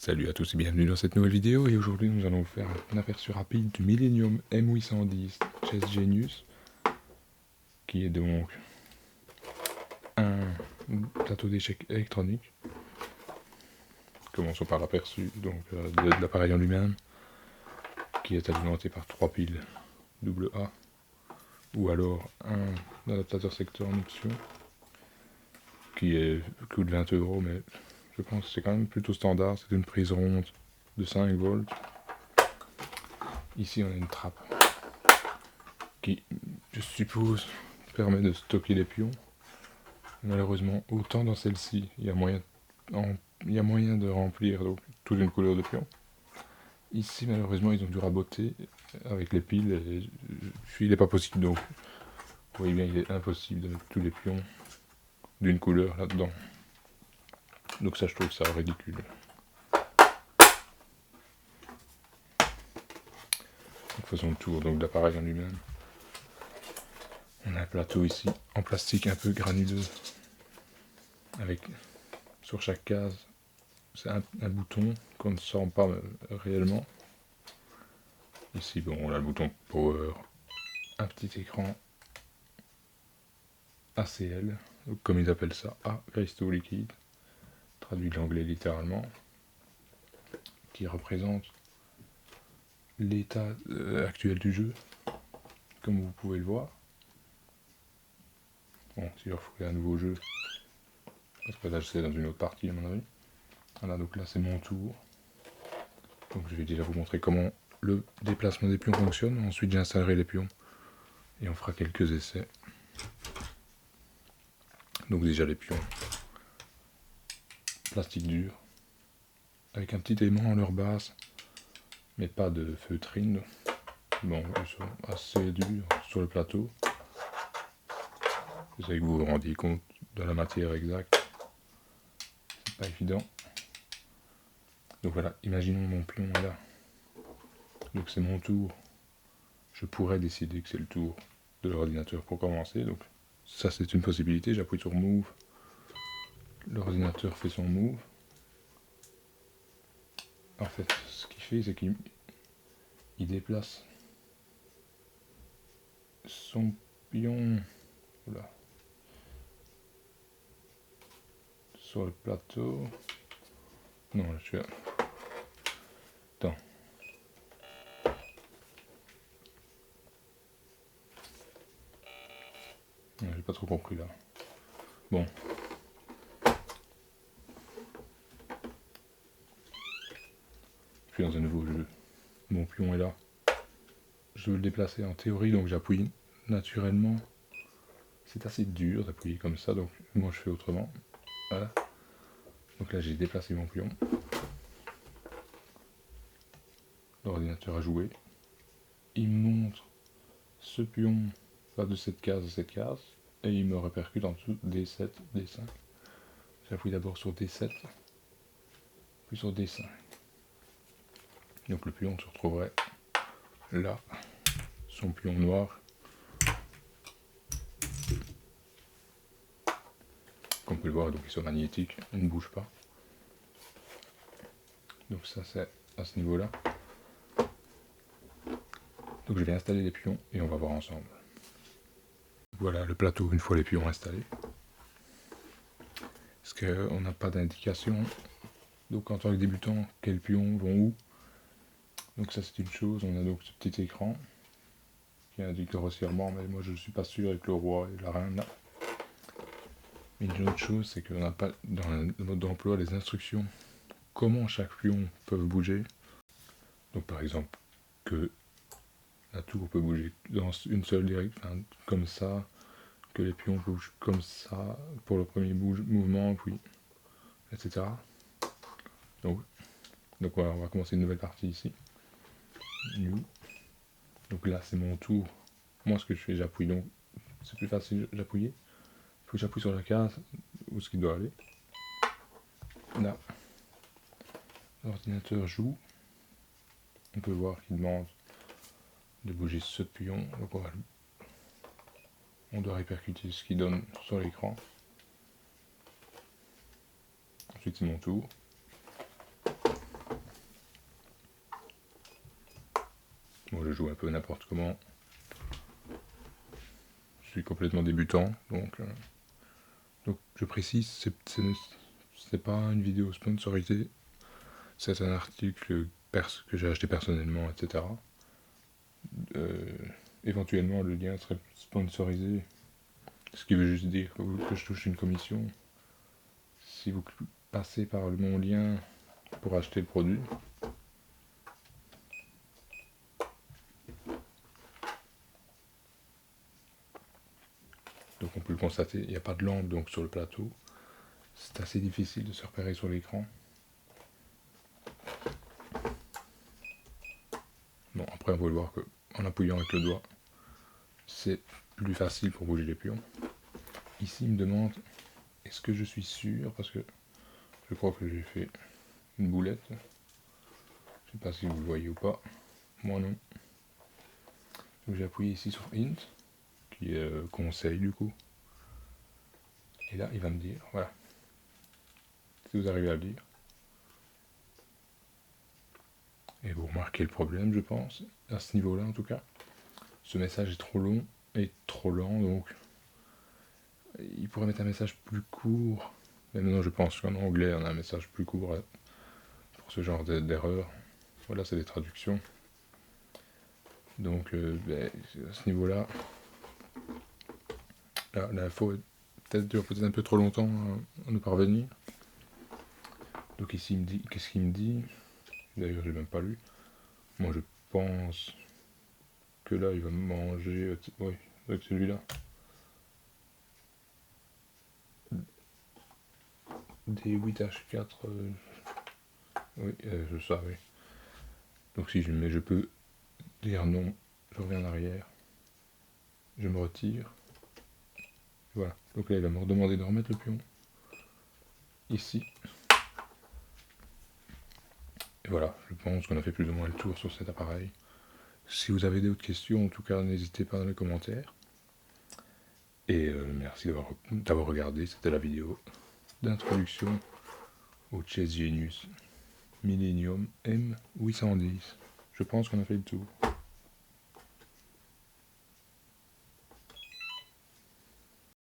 Salut à tous et bienvenue dans cette nouvelle vidéo, et aujourd'hui nous allons vous faire un aperçu rapide du Millennium M810 Chess Genius, qui est donc un plateau d'échecs électronique. Commençons par l'aperçu de l'appareil en lui-même, qui est alimenté par 3 piles AA, ou alors un adaptateur secteur en option, qui coûte 20 €, mais je pense que c'est quand même plutôt standard. C'est une prise ronde de 5 volts. Ici on a une trappe qui, je suppose, permet de stocker les pions. Malheureusement, autant dans celle-ci, il y a moyen de remplir donc toute une couleur de pions. Ici, malheureusement, ils ont dû raboter avec les piles, et il n'est pas possible. Donc, vous voyez bien, il est impossible de mettre tous les pions d'une couleur là-dedans. Donc ça, je trouve ça ridicule. Donc, faisons le tour donc, de l'appareil en lui-même. On a un plateau ici en plastique un peu granuleux, avec sur chaque case c'est un bouton qu'on ne sent pas réellement. Ici, bon, on a le bouton Power, un petit écran ACL, donc comme ils appellent ça, A cristaux liquide, traduit de l'anglais littéralement, qui représente l'état actuel du jeu, comme vous pouvez le voir. Bon, si je refais un nouveau jeu, parce que là je sais dans une autre partie à mon avis. Voilà, donc là c'est mon tour. Donc je vais déjà vous montrer comment le déplacement des pions fonctionne. Ensuite j'installerai les pions et on fera quelques essais. Donc déjà les pions plastique dur, avec un petit aimant en leur base, mais pas de feutrine. Bon, ils sont assez durs sur le plateau. Vous savez que vous vous rendiez compte de la matière exacte. C'est pas évident. Donc voilà, imaginons mon pion est là. Donc c'est mon tour. Je pourrais décider que c'est le tour de l'ordinateur pour commencer. Donc ça c'est une possibilité. J'appuie sur Move. L'ordinateur fait son move. En fait, ce qu'il fait, c'est qu'il déplace son pion là, sur le plateau. Non, là, je suis là. Attends. J'ai pas trop compris là. Bon. Je suis dans un nouveau jeu. Mon pion est là. Je veux le déplacer en théorie, donc j'appuie naturellement. C'est assez dur d'appuyer comme ça, donc moi je fais autrement. Voilà. Donc là j'ai déplacé mon pion. L'ordinateur a joué. Il me montre ce pion va de cette case à cette case, et il me répercute en dessous D7, D5. J'appuie d'abord sur D7, puis sur D5. Donc le pion se retrouverait là, son pion noir. Comme vous pouvez le voir, donc ils sont magnétiques, ils ne bougent pas. Donc ça c'est à ce niveau-là. Donc je vais installer les pions et on va voir ensemble. Voilà le plateau une fois les pions installés. Parce qu'on n'a pas d'indication, donc en tant que débutant, quels pions vont où. Donc ça c'est une chose. On a donc ce petit écran qui indique le resserrement, mais moi je ne suis pas sûr avec le roi et la reine là. Mais une autre chose, c'est qu'on n'a pas dans le mode d'emploi les instructions comment chaque pion peut bouger. Donc par exemple que la tour peut bouger dans une seule direction, enfin, comme ça, que les pions bougent comme ça pour le premier mouvement, puis etc. Donc voilà, on va commencer une nouvelle partie ici. New. Donc là c'est mon tour. Moi ce que je fais, j'appuie, donc c'est plus facile d'appuyer. Il faut que j'appuie sur la case où ce qu'il doit aller. Là, l'ordinateur joue. On peut voir qu'il demande de bouger ce pion. Donc on doit répercuter ce qu'il donne sur l'écran. Ensuite c'est mon tour. Moi je joue un peu n'importe comment. Je suis complètement débutant, donc je précise, c'est pas une vidéo sponsorisée, c'est un article que j'ai acheté personnellement, etc. Éventuellement le lien serait sponsorisé, ce qui veut juste dire que je touche une commission si vous passez par mon lien pour acheter le produit. Donc on peut le constater, il n'y a pas de lampe donc sur le plateau. C'est assez difficile de se repérer sur l'écran. Bon, après on peut le voir qu'en appuyant avec le doigt, c'est plus facile pour bouger les pions. Ici il me demande, est-ce que je suis sûr, parce que je crois que j'ai fait une boulette. Je sais pas si vous le voyez ou pas. Moi non. Donc j'ai appuyé ici sur Int, qui est conseil du coup. Et là il va me dire, voilà. Si vous arrivez à le lire. Et vous remarquez le problème, je pense, à ce niveau-là en tout cas. Ce message est trop long et trop lent, donc il pourrait mettre un message plus court. Mais maintenant je pense qu'en anglais on a un message plus court pour ce genre d'erreur. Voilà, c'est des traductions. Donc à ce niveau-là, l'info dure peut-être un peu trop longtemps à nous parvenir. Donc ici il me dit, qu'est-ce qu'il me dit? D'ailleurs j'ai même pas lu. Moi je pense que là il va me manger, oui, avec celui-là. D8H4, oui, je savais. Donc si je peux dire non, je reviens en arrière, je me retire. Voilà, donc là il va me redemander de remettre le pion ici. Et voilà, je pense qu'on a fait plus ou moins le tour sur cet appareil. Si vous avez d'autres questions, en tout cas, n'hésitez pas dans les commentaires. Et merci d'avoir regardé, c'était la vidéo d'introduction au Chess Genius Millennium M810. Je pense qu'on a fait le tour.